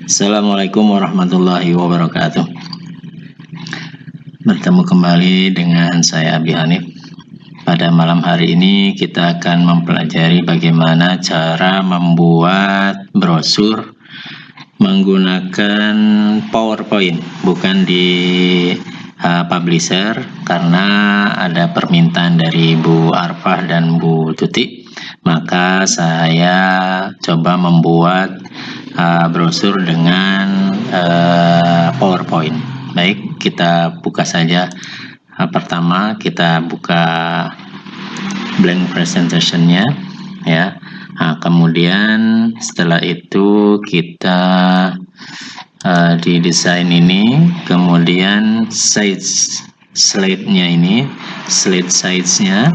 Assalamualaikum warahmatullahi wabarakatuh. Bertemu kembali dengan saya Abi Hanif. Pada malam hari ini kita akan mempelajari bagaimana cara membuat brosur menggunakan PowerPoint, bukan di Publisher, karena ada permintaan dari Bu Arfah dan Bu Tuti. Maka saya coba membuat brosur dengan PowerPoint. Baik, kita buka saja. Pertama kita buka blank presentation-nya, ya. Nah, kemudian setelah itu kita di desain ini, kemudian slide-nya ini, slide size-nya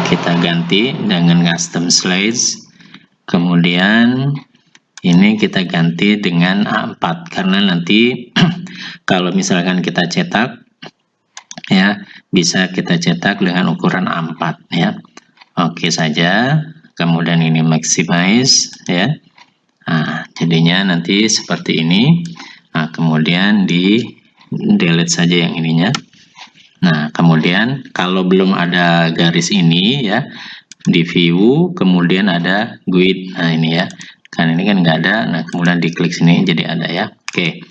kita ganti dengan custom slides. Kemudian ini kita ganti dengan A4 karena nanti kalau misalkan kita cetak, ya, bisa kita cetak dengan ukuran A4, ya. Oke saja. Kemudian ini maximize, ya. Nah, jadinya nanti seperti ini. Nah, kemudian di delete saja yang ininya. Nah, kemudian kalau belum ada garis ini, ya, di view kemudian ada guide. Nah, ini ya. Kan ini kan nggak ada. Nah, kemudian diklik sini jadi ada, ya. Oke.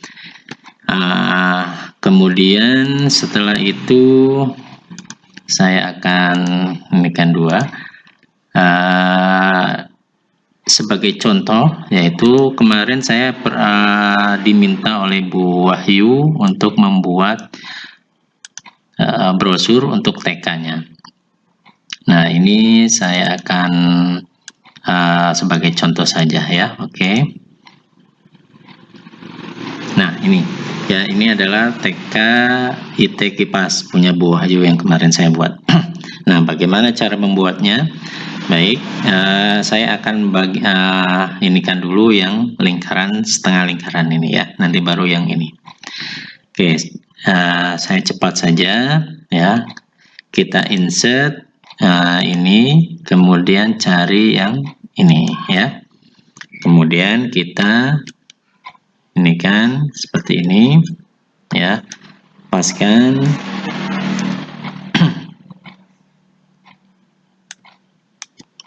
Kemudian setelah itu saya akan menikan dua. Sebagai contoh, yaitu kemarin saya diminta oleh Bu Wahyu untuk membuat brosur untuk TK-nya. Nah, ini saya akan sebagai contoh saja, ya. Oke. Nah, ini ya, ini adalah TK IT Kipas punya Bu Wahyu yang kemarin saya buat. Nah, bagaimana cara membuatnya? Baik, saya akan inikan dulu yang lingkaran, setengah lingkaran ini, ya. Nanti baru yang ini. Oke, saya cepat saja, ya. Kita insert ini, kemudian cari yang ini, ya. Kemudian kita ini kan seperti ini, ya, paskan.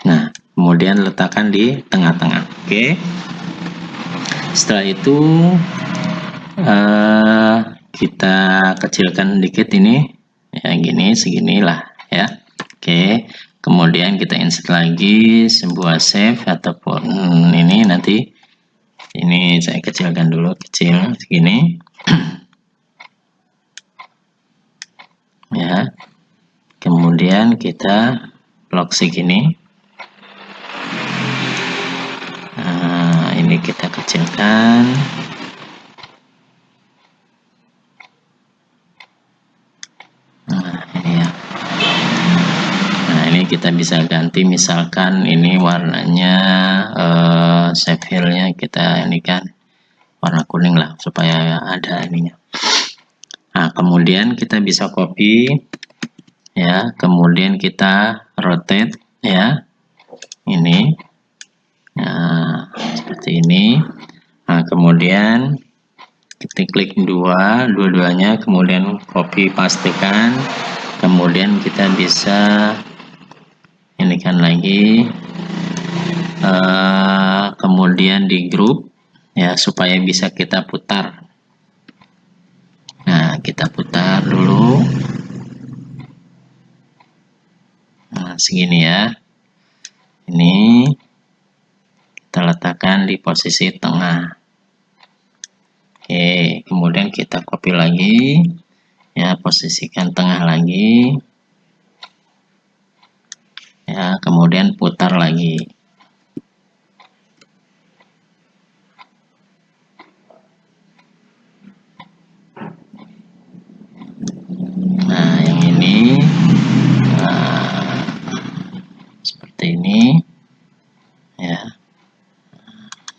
Nah, kemudian letakkan di tengah-tengah. Oke. Setelah itu kita kecilkan dikit ini, ya, gini, seginilah, ya. Oke. Kemudian kita insert lagi sebuah save ataupun ini nanti. Ini saya kecilkan dulu, kecil segini. Ya. Kemudian kita lock segini. Nah, ini kita kecilkan. Nah, ini ya. Nah, ini kita bisa ganti, misalkan ini warnanya shape fill-nya kita ini kan warna kuning lah supaya ada ininya. Nah, kemudian kita bisa copy, ya, kemudian kita rotate, ya, ini. Nah, seperti ini. Nah, kemudian kita klik dua-duanya, kemudian copy pastikan, kemudian kita bisa ini kan lagi, kemudian di grup, ya, supaya bisa kita putar. Nah, kita putar dulu. Nah, segini, ya. Ini kita letakkan di posisi tengah. Oke, kemudian kita copy lagi, ya, posisikan tengah lagi, ya, kemudian putar lagi. Nah, yang ini seperti ini, ya.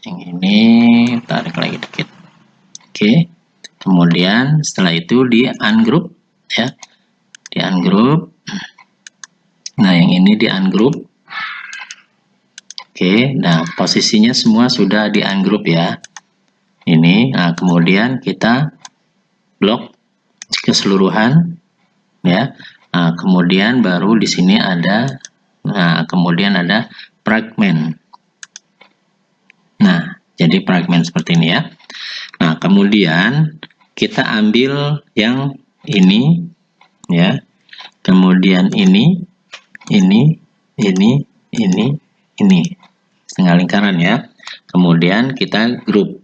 Yang ini tarik lagi dikit. Oke, kemudian setelah itu di ungroup, ya, di ungroup. Nah, yang ini di ungroup. Oke, nah posisinya semua sudah di ungroup, ya. ini. Nah, kemudian kita blok keseluruhan, ya. Nah, kemudian baru di sini ada, nah kemudian ada fragment. Nah, jadi fragment seperti ini ya. Nah, kemudian kita ambil yang ini, ya. Kemudian ini, ini, ini, setengah lingkaran ya. Kemudian kita grup.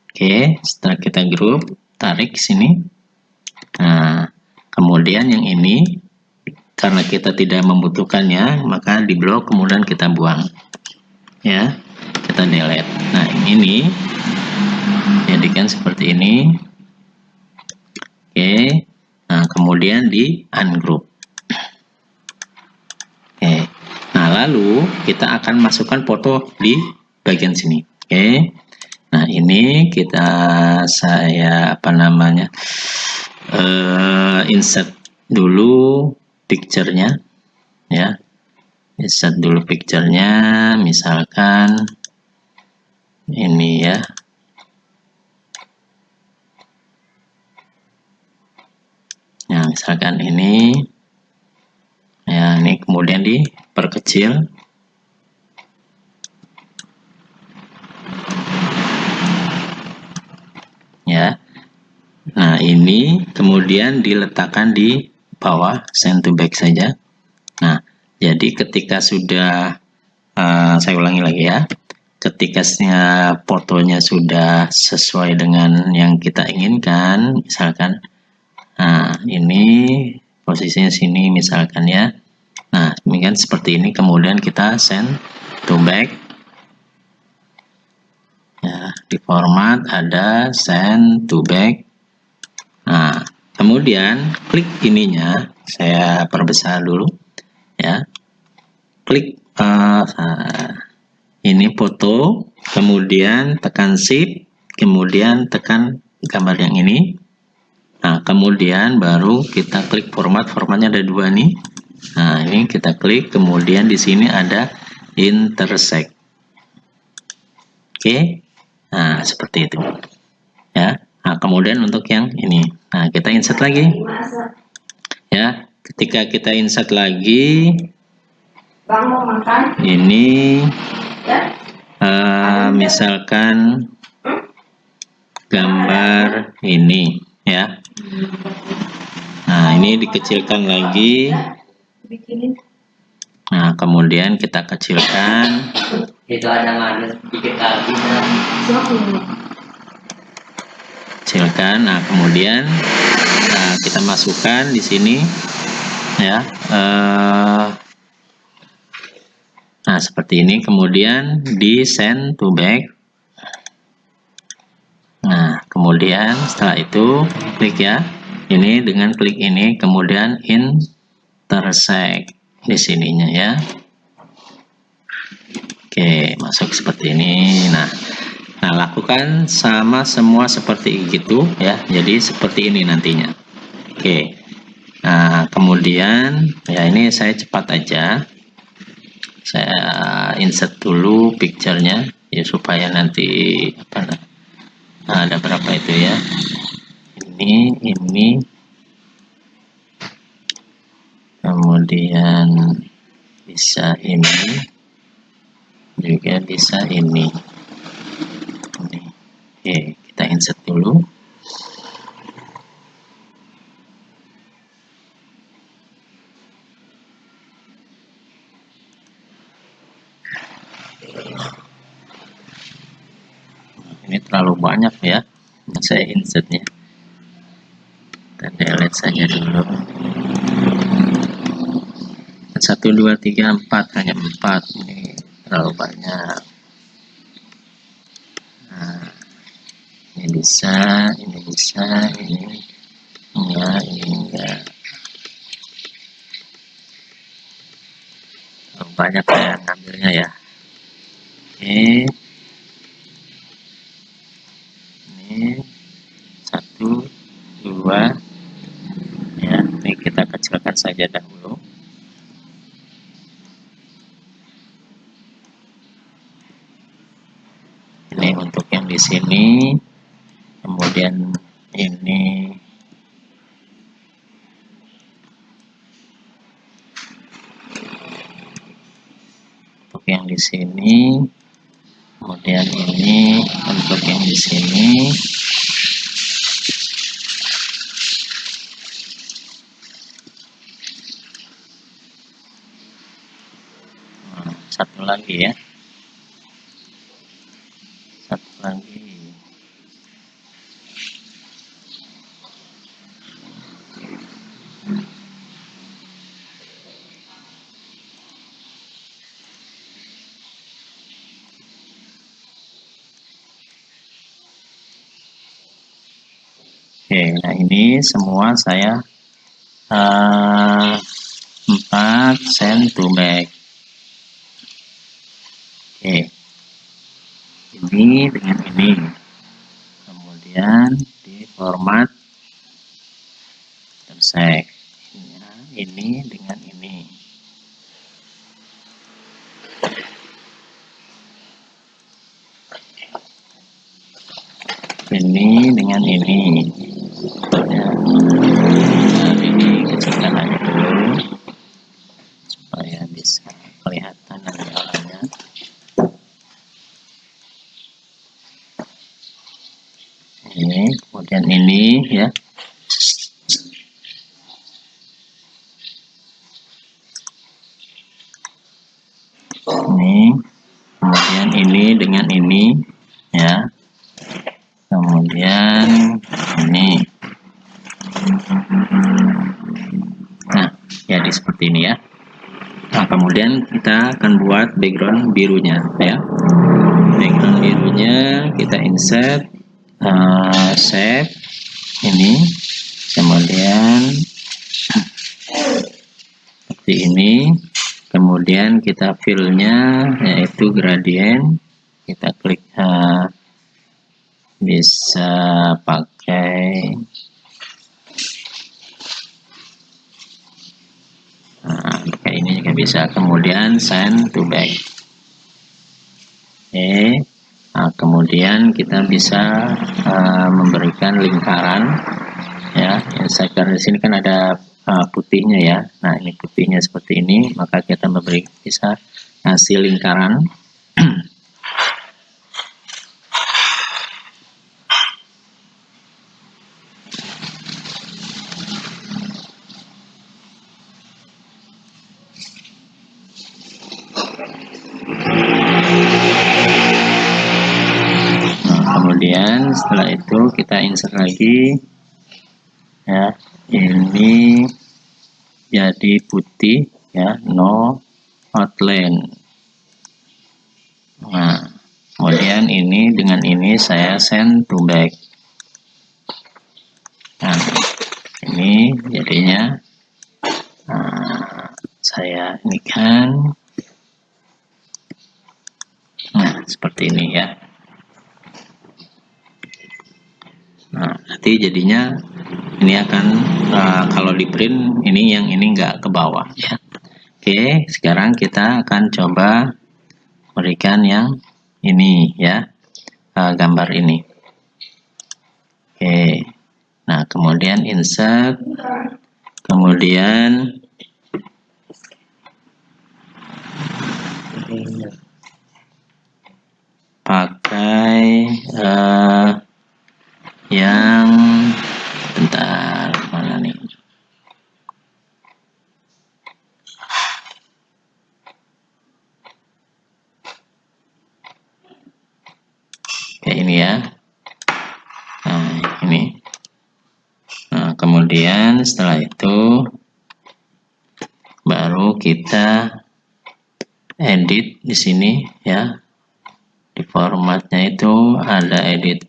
Oke, setelah kita grup, tarik ke sini. Nah, kemudian yang ini, karena kita tidak membutuhkannya, maka di blok kemudian kita buang. Ya, kita delete. Nah, ini jadikan seperti ini. Oke, nah kemudian di ungroup. Oke, nah lalu kita akan masukkan foto di bagian sini. Oke, nah ini saya insert dulu picture-nya, ya. Insert dulu picture-nya, misalkan ini ya. Nah, misalkan ini, ya, ini kemudian diperkecil. Ya. Nah, ini kemudian diletakkan di bawah, send to back saja. Nah, jadi ketika sudah, saya ulangi lagi ya, ketika fotonya sudah sesuai dengan yang kita inginkan, misalkan, nah ini posisinya sini misalkan ya. Nah, demikian seperti ini, kemudian kita send to back. Ya, di format ada send to back. Nah, kemudian klik ininya, saya perbesar dulu ya. Klik ini foto, kemudian tekan shift, kemudian tekan gambar yang ini. Nah, kemudian baru kita klik formatnya ada dua nih. Nah, ini kita klik, kemudian di sini ada intersect. Oke. Nah, seperti itu. Ya. Nah, kemudian untuk yang ini. Nah, kita insert lagi. Ya, ketika kita insert lagi, ini misalkan gambar ini, ya. Nah, ini dikecilkan lagi. Nah, kemudian kita kecilkan. Itu ada sedikit lagi. Kecilkan. Nah, kemudian kita masukkan di sini, ya. Nah, seperti ini. Kemudian di send to back. Nah, kemudian setelah itu klik ya. Ini dengan klik ini, kemudian intersect di sininya ya. Oke, masuk seperti ini. Nah, lakukan sama semua seperti itu ya. Jadi seperti ini nantinya. Oke. Nah, kemudian ya ini saya cepat aja. Saya insert dulu picture-nya ya supaya nanti ada berapa itu ya. Ini kemudian bisa ini juga bisa ini. Oke, kita insert dulu. Ini terlalu banyak ya, saya insertnya. Kita delete saja dulu. 1, 2, 3, 4, hanya 4. Ini terlalu banyak. Nah, ini bisa, ini enggak, ini enggak. Terlalu banyak saya ngambilnya ya. Oke. Ini 1, 2. Ya, ini kita kecilkan saja dahulu. Ini untuk di sini, kemudian ini untuk yang di sini, kemudian ini untuk yang di sini. Satu lagi ya, satu lagi. Oke, nah ini semua saya 4 send to back. Oke, ini dengan ini, kemudian di format tersek. Ini dengan ini. Ini dengan ini. Ya. Ini kecilkan aja dulu supaya bisa kelihatan nanti awalnya. Ini, kemudian ini ya. Ini, kemudian ini dengan ini ya. Kemudian ini. Nah, jadi seperti ini ya. Nah, kemudian kita akan buat background birunya ya. Background birunya kita insert, save ini, kemudian seperti ini. Kemudian kita fill-nya yaitu gradient, kita klik, bisa pakai pakai ini juga bisa. Kemudian send to back. Oke. Nah, kemudian kita bisa memberikan lingkaran ya. Di sini kan ada putihnya ya. Nah, ini putihnya seperti ini, maka kita bisa kasih lingkaran. Kemudian setelah itu kita insert lagi ya, ini jadi putih ya, no outline. Nah, kemudian ini dengan ini saya send to back. Nah, ini jadinya saya ini kan, nah seperti ini ya. Nah, nanti jadinya ini akan kalau di print ini yang ini nggak ke bawah ya. Oke, sekarang kita akan coba berikan yang ini ya, gambar ini. Oke, nah kemudian insert, kemudian pakai yang bentar, mana nih? Kayak ini ya. Nah, ini. Nah, kemudian setelah itu baru kita edit di sini ya. Di formatnya itu ada edit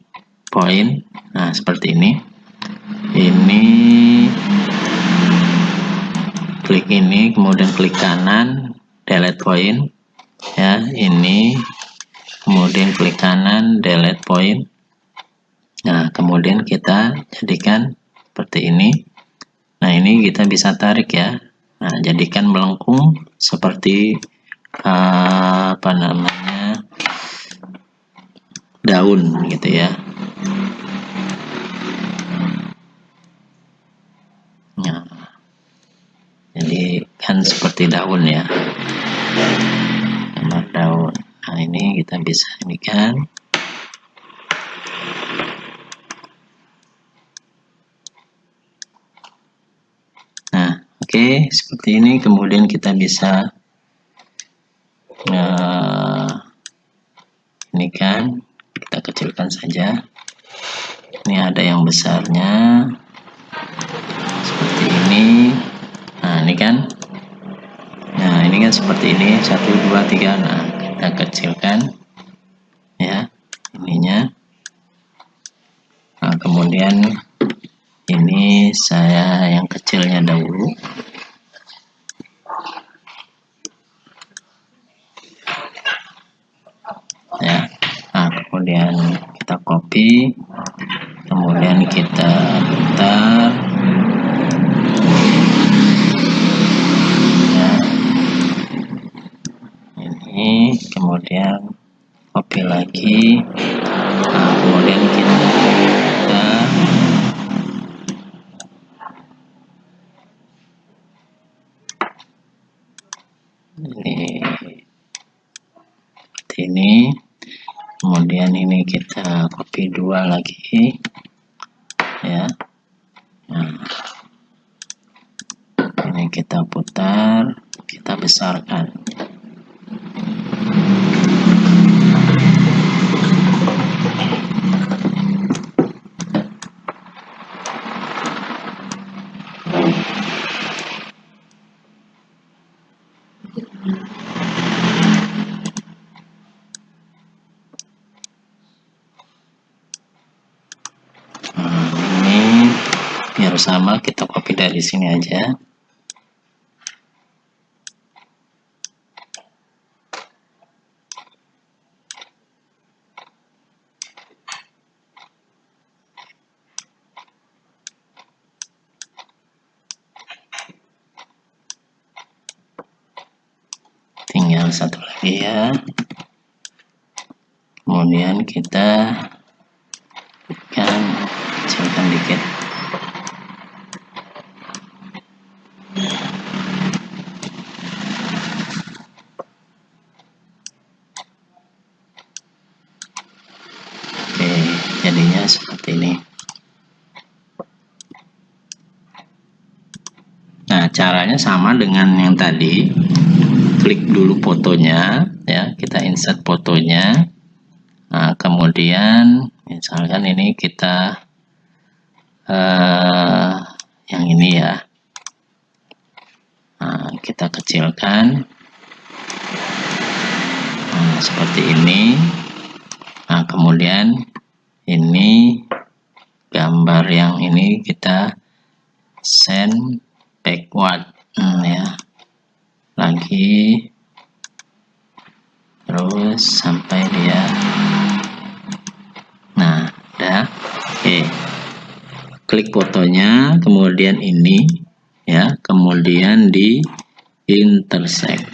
point. Nah, seperti ini. Ini klik ini, kemudian klik kanan, delete point ya. Ini kemudian klik kanan, delete point. Nah, kemudian kita jadikan seperti ini. Nah, ini kita bisa tarik ya. Nah, jadikan melengkung seperti apa namanya, daun gitu ya. Nah, jadi kan seperti daun ya, gambar daun. Nah, ini kita bisa ini kan. Nah, oke, seperti ini. Kemudian kita bisa ini kan, kita kecilkan saja. Ini ada yang besarnya seperti ini. Nah, ini kan. Nah, ini kan seperti ini, 1 2 3. Nah, kita kecilkan ya ininya. Nah, kemudian ini saya yang kecilnya dahulu. Ya. Nah, kemudian kita copy, kemudian kita putar. Ya. Ini kemudian copy lagi. Nah, kemudian kita ini, kemudian ini kita copy 2 lagi ya. Nah, ini kita putar, kita besarkan. Ini biar sama, kita copy dari sini aja. Tinggal satu lagi ya. Kemudian kita kan kecilkan dikit. Oke, jadinya seperti ini. Nah, caranya sama dengan yang tadi. Klik dulu fotonya ya, kita insert fotonya. Nah, kemudian misalkan ini kita yang ini ya. Nah, kita kecilkan. Nah, seperti ini. Nah, kemudian ini gambar yang ini kita send backward ya, lagi terus sampai dia. Nah, udah. Oke, klik fotonya, kemudian ini ya, kemudian di intersect.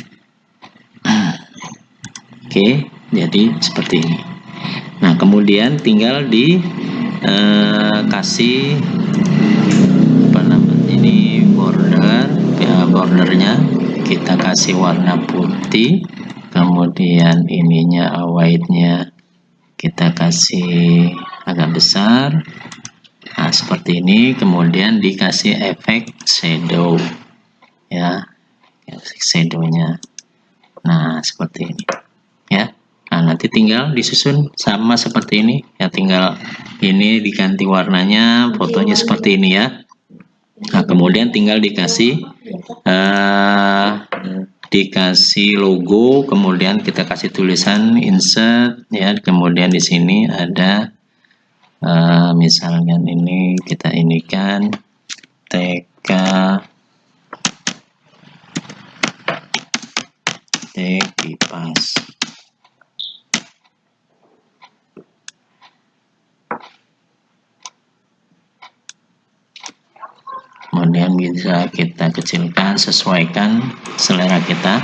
Oke, jadi seperti ini. Nah, kemudian tinggal di kasih apa namanya ini border ya, bordernya kita kasih warna putih, kemudian ininya white-nya kita kasih agak besar. Nah, seperti ini. Kemudian dikasih efek shadow ya, efek shadownya. Nah, seperti ini ya. Nah, nanti tinggal disusun sama seperti ini ya, tinggal ini diganti warnanya, fotonya seperti ini ya. Nah, kemudian tinggal dikasih logo, kemudian kita kasih tulisan insert ya, kemudian di sini ada misalnya ini kita inikan TK kipas. Kemudian bisa kita kecilkan, sesuaikan selera kita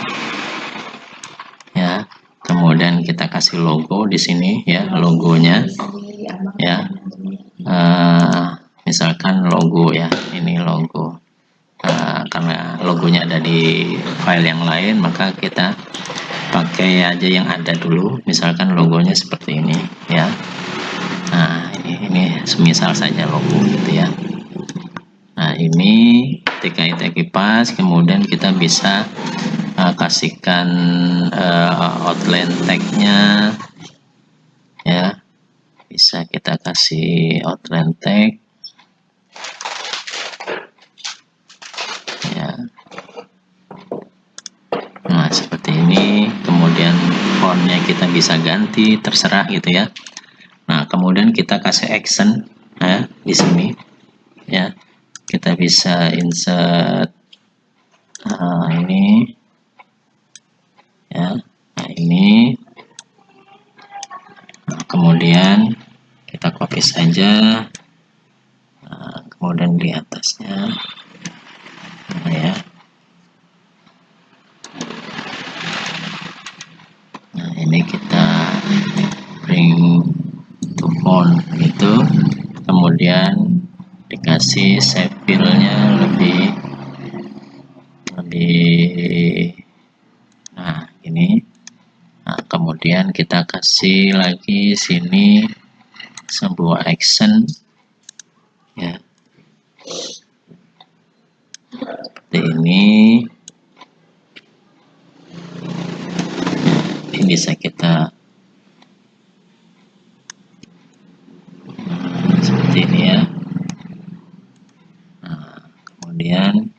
ya. Kemudian kemudian kita kasih logo di sini ya, logonya ya. Misalkan logo ya, ini logo. Karena logonya ada di file yang lain, maka kita pakai aja yang ada dulu. Misalkan logonya seperti ini ya. Nah, ini semisal saja logo gitu ya. Nah, ini ketika kita kipas, kemudian kita bisa kasihkan outline tag-nya ya. Bisa kita kasih outline tag ya. Nah, seperti ini. Kemudian fontnya kita bisa ganti, terserah gitu ya. Nah, kemudian kita kasih action ya di sini ya. Kita bisa insert ini ya. Nah, ini. Nah, kemudian kita copy saja. Nah, kemudian di atasnya ya. Nah, ini kita bring to font gitu, kemudian dikasih shape fill-nya lebih nah ini. Nah, kemudian kita kasih lagi sini sebuah action ya, seperti ini. Ini bisa kita seperti ini ya. Nah, kemudian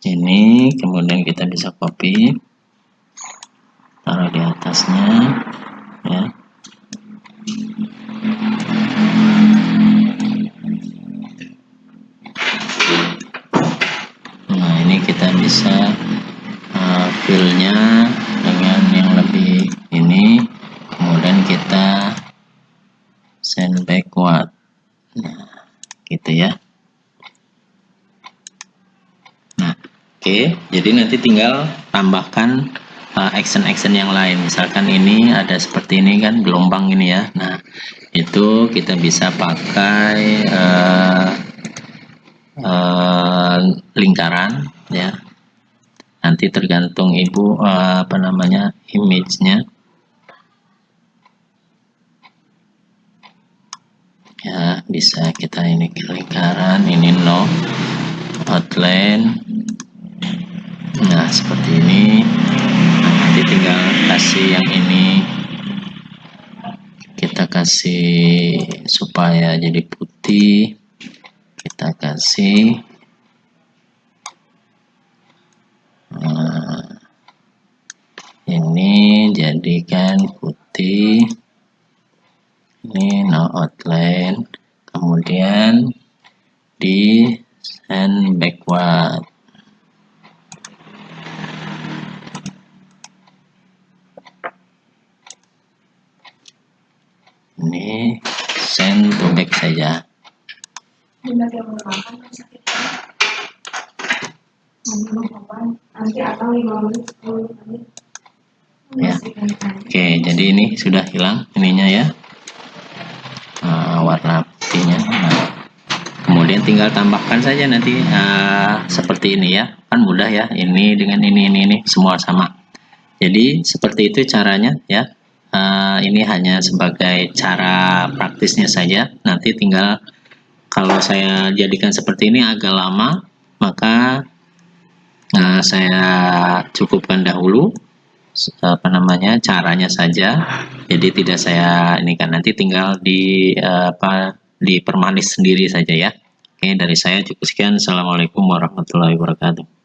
ini, kemudian kita bisa copy, taruh di atasnya ya. Nah, ini kita bisa fill-nya dengan yang lebih ini, kemudian kita send backward. Nah, gitu ya. Nah, oke, jadi nanti tinggal tambahkan action-action yang lain. Misalkan ini ada seperti ini kan, gelombang ini ya. Nah, itu kita bisa pakai lingkaran ya. Nanti tergantung ibu apa namanya image-nya ya. Bisa kita ini ke lingkaran, ini no outline. Nah, seperti ini. Nah, nanti tinggal kasih yang ini, kita kasih supaya jadi putih, kita kasih ini jadikan putih, ini no outline, kemudian di send backward. Ini send to back saja. Ya. Oke, jadi ini sudah hilang ininya ya, warna putihnya. Nah, kemudian tinggal tambahkan saja nanti seperti ini ya, kan mudah ya, ini dengan ini semua sama. Jadi seperti itu caranya ya. Ini hanya sebagai cara praktisnya saja. Nanti tinggal kalau saya jadikan seperti ini agak lama, maka saya cukupkan dahulu apa namanya caranya saja. Jadi tidak saya ini kan, nanti tinggal dipermanis sendiri saja ya. Oke, dari saya cukup sekian. Assalamualaikum warahmatullahi wabarakatuh.